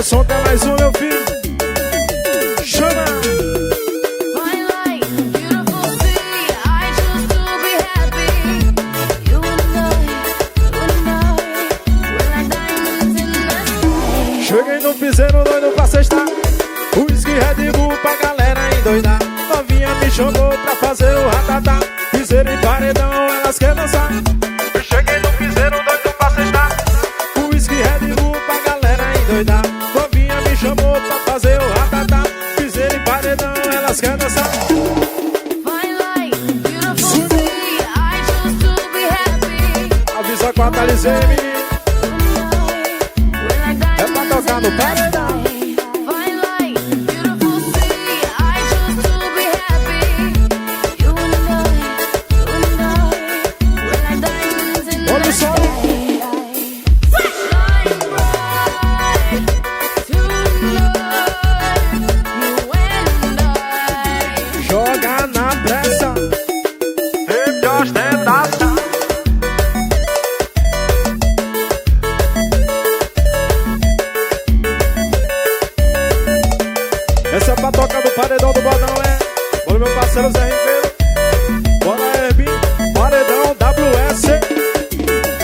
Anderson, tem mais um, meu filho. Chama! Cheguei no piseiro doido pra sexta, whisky Red Bull pra galera endoidar. Novinha me chamou pra fazer o ratatá, piseiro e paredão, elas querem dançar. Cheguei no piseiro doido pra sexta, whisky Red Bull pra galera endoidar. Novinha me chamou pra fazer o ratatá, piseiro e paredão, elas querem dançar. Avisa com a Thalisê, menino. É pra tocar no paredão. Olha o som. Joga na pressa, sempre ostentação. Essa é pra tocar no paredão do bodão, é. Bora, meu parceiro Zé Ribeiro. Bora, Herbinho. Paredão WS.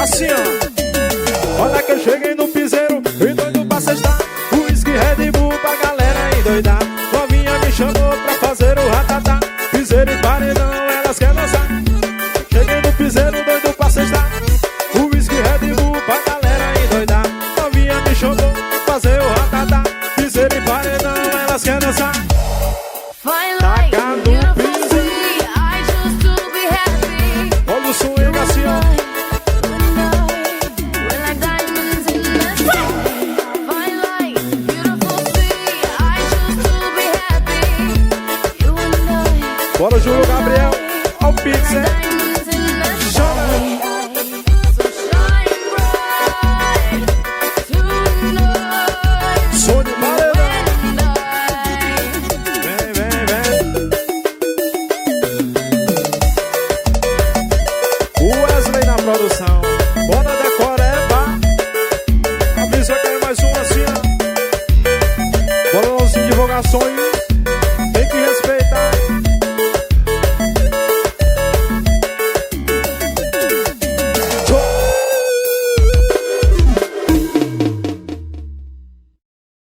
Assim, ó. Olha que eu cheguei no piseiro e doido pra sextar, whisky Red Bull pra galera endoidar. Novinha me chamou pra fazer o ratatá, piseiro e paredão, elas querem dançar. Cheguei no piseiro doido pra sextar, whisky Red Bull pra galera endoidar. Novinha me chamou pra fazer o ratatá, piseiro e paredão, elas querem dançar. Taca no piseiro. Olha o swing assim, ó. Bora, Júlio Gabriel, ao pizza. Som de paredão. Vem, vem, vem. O Weslley na produção. Bora, decoreba. Avisa que é mais um assim, ó. Bora, nossas divulgações.